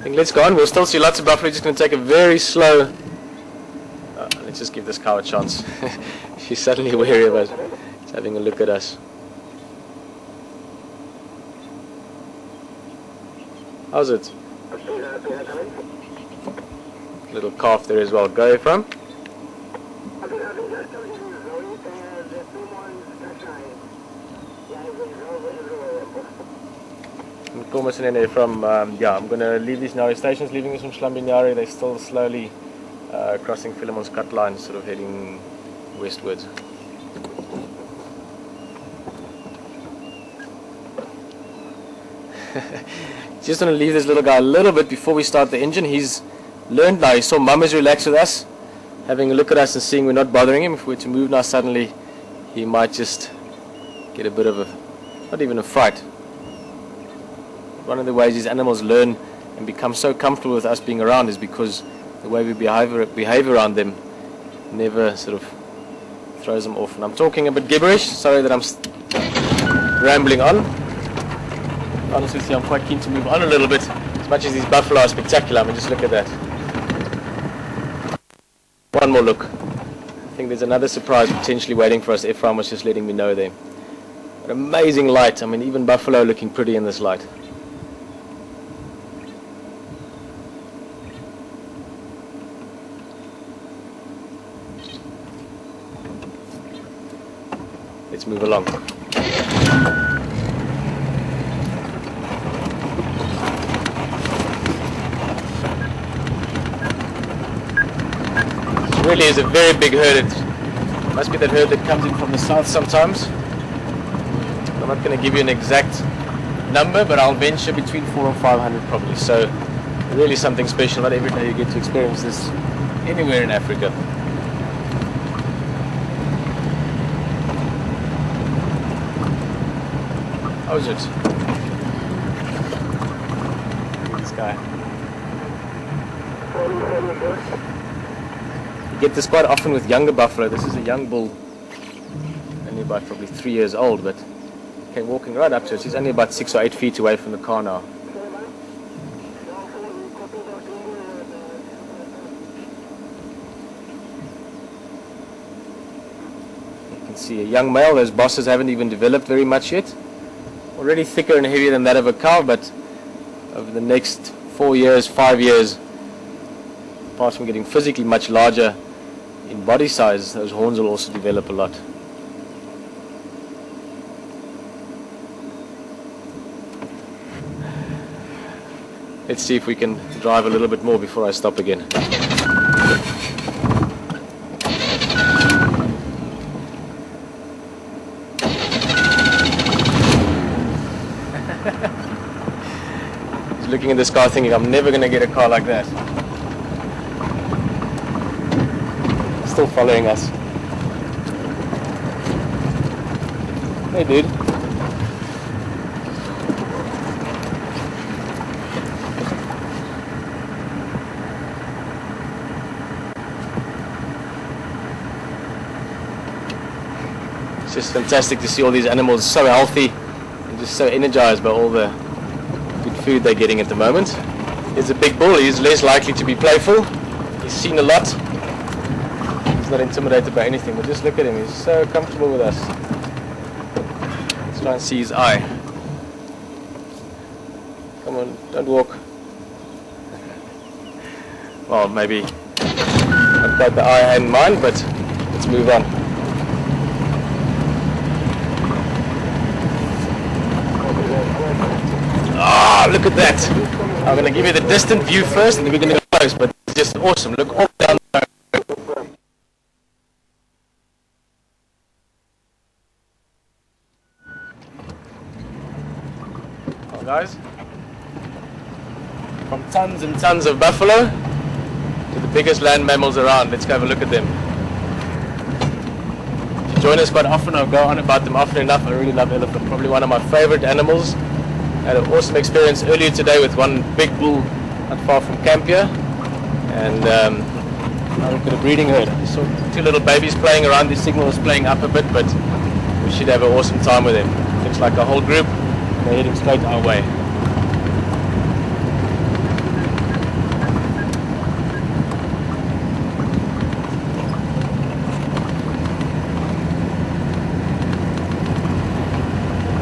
think let's go on. We'll still see lots of buffalo. Just going to take a very slow... let's just give this cow a chance. She's suddenly wary of us. She's having a look at us. How's it? Little calf there as well. Go from? From yeah, I'm going to leave these Nyari stations, leaving us from Nyari. They're still slowly crossing Philemon's cut line, sort of heading westwards. Just going to leave this little guy a little bit before we start the engine. He's learned now. He saw Mum is relaxed with us, having a look at us and seeing we're not bothering him. If we were to move now suddenly, he might just get a bit of a, not even a fright. One of the ways these animals learn and become so comfortable with us being around is because the way we behave around them never sort of throws them off. And I'm talking a bit gibberish, sorry that I'm rambling on. Honestly, I'm quite keen to move on a little bit. As much as these buffalo are spectacular, I mean, just look at that. One more look. I think there's another surprise potentially waiting for us. Ephraim was just letting me know there. An amazing light. I mean, even buffalo looking pretty in this light. Let's move along. This really is a very big herd. It must be that herd that comes in from the south sometimes. I'm not going to give you an exact number, but I'll venture between 400 and 500 probably. So really something special. Not every day you get to experience this anywhere in Africa. How is it? This guy. You get this quite often with younger buffalo. This is a young bull, only about probably 3 years old, but came walking right up to us. He's only about 6 or 8 feet away from the car now. You can see a young male. Those bosses haven't even developed very much yet. Already thicker and heavier than that of a cow, but over the next 4 years, 5 years, apart from getting physically much larger in body size, those horns will also develop a lot. Let's see if we can drive a little bit more before I stop again. He's looking at this car thinking, I'm never going to get a car like that. Still following us. Hey dude. It's just fantastic to see all these animals so healthy and just so energized by all the good food they're getting at the moment. He's a big bull. He's less likely to be playful. He's seen a lot. He's not intimidated by anything, but just look at him. He's so comfortable with us. Let's try and see his eye. Come on, don't walk. Well, maybe not quite the eye I had in mind, but let's move on. Ah, look at that. I'm going to give you the distant view first, and then we're going to go close, but it's just awesome. Look all down there. Well, guys, from tons and tons of buffalo to the biggest land mammals around, let's go have a look at them. If you join us quite often, I'll go on about them often enough. I really love elephant, probably one of my favorite animals. Had an awesome experience earlier today with one big bull not far from camp here, and I looked at a breeding herd. I saw 2 little babies playing around. The signal was playing up a bit, but we should have an awesome time with them. Looks like a whole group, and they're heading straight our way.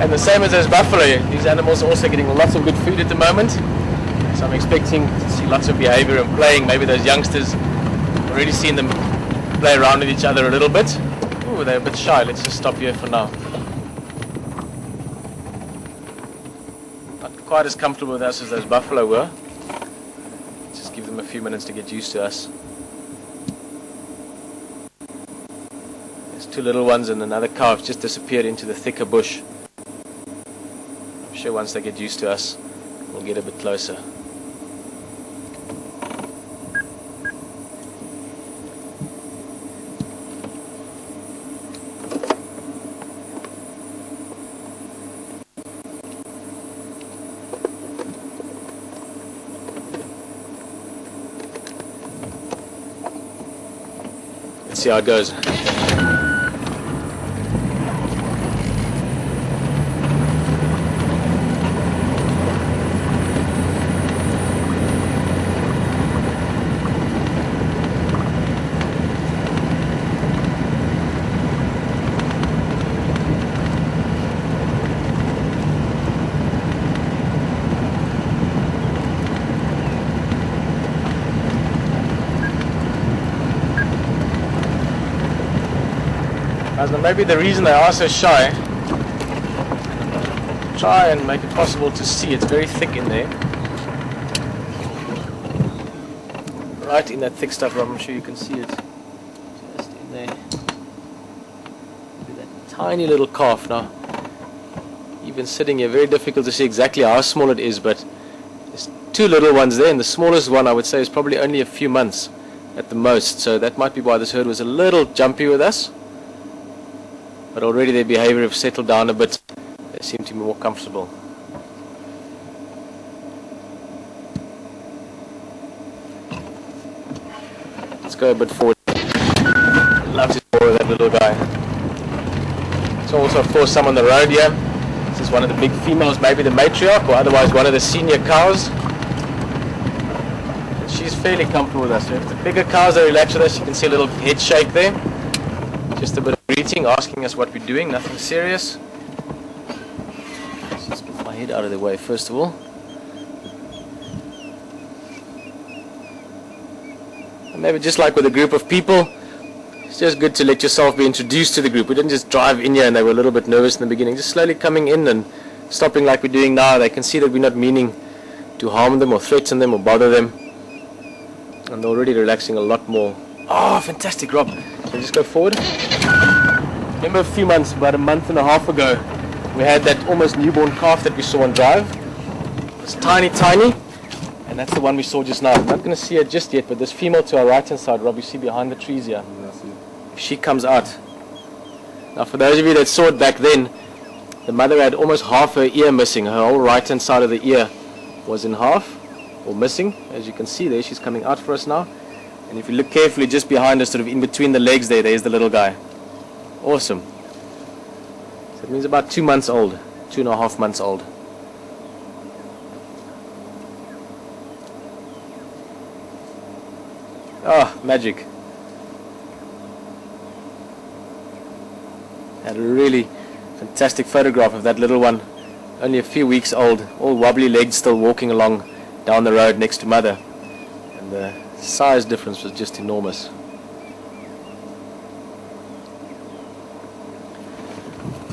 And the same as those buffalo, these animals are also getting lots of good food at the moment. So I'm expecting to see lots of behavior and playing. Maybe those youngsters, already seen them play around with each other a little bit. Ooh, they're a bit shy. Let's just stop here for now. Not quite as comfortable with us as those buffalo were. Just give them a few minutes to get used to us. There's two little ones and another calf just disappeared into the thicker bush. I'm sure once they get used to us, we'll get a bit closer. Let's see how it goes. Maybe the reason they are so shy, try and make it possible to see. It's very thick in there. Right in that thick stuff, Rob, I'm sure you can see it. Just in there. With that tiny little calf now. Even sitting here, very difficult to see exactly how small it is, but there's two little ones there, and the smallest one I would say is probably only a few months at the most. So that might be why this herd was a little jumpy with us. But already their behavior has settled down a bit. They seem to be more comfortable. Let's go a bit forward. Love to more of that little guy. There's also, of course, some on the road here. This is one of the big females, maybe the matriarch, or otherwise one of the senior cows. And she's fairly comfortable with us. So if the bigger cows are relaxed with us, you can see a little head shake there. Just a bit of greeting, asking us what we're doing, nothing serious. Let's just get my head out of the way first of all. And maybe just like with a group of people, it's just good to let yourself be introduced to the group. We didn't just drive in here and they were a little bit nervous in the beginning. Just slowly coming in and stopping like we're doing now. They can see that we're not meaning to harm them or threaten them or bother them. And they're already relaxing a lot more. Oh, fantastic, Rob. So just go forward. Remember a few months, about a month and a half ago, we had that almost newborn calf that we saw on drive. It's tiny, and that's the one we saw just now. I'm not going to see her just yet, but this female to our right hand side, Rob, you see behind the trees here. She comes out. Now for those of you that saw it back then, the mother had almost half her ear missing. Her whole right hand side of the ear was in half, or missing. As you can see there, she's coming out for us now. And if you look carefully, just behind us, sort of in between the legs there's the little guy. Awesome. So it means about 2 months old, 2.5 months old. Ah, magic. Had a really fantastic photograph of that little one, only a few weeks old, all wobbly legged, still walking along down the road next to mother. And the size difference was just enormous.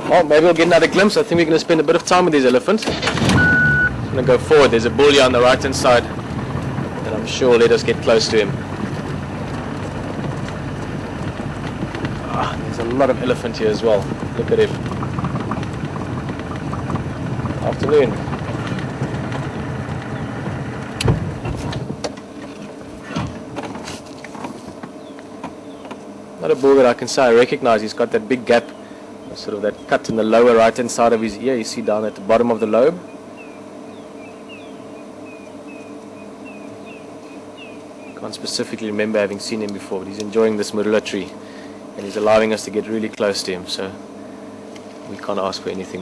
Well, maybe we'll get another glimpse. I think we're going to spend a bit of time with these elephants. I'm going to go forward. There's a bull here on the right hand side and I'm sure will let us get close to him. There's a lot of elephant here as well. Look at him. Afternoon. Not a bull that I can say I recognize. He's got that big gap, sort of that cut in the lower right hand side of his ear. You see down at the bottom of the lobe. Can't specifically remember having seen him before, but he's enjoying this marula tree and he's allowing us to get really close to him, so we can't ask for anything.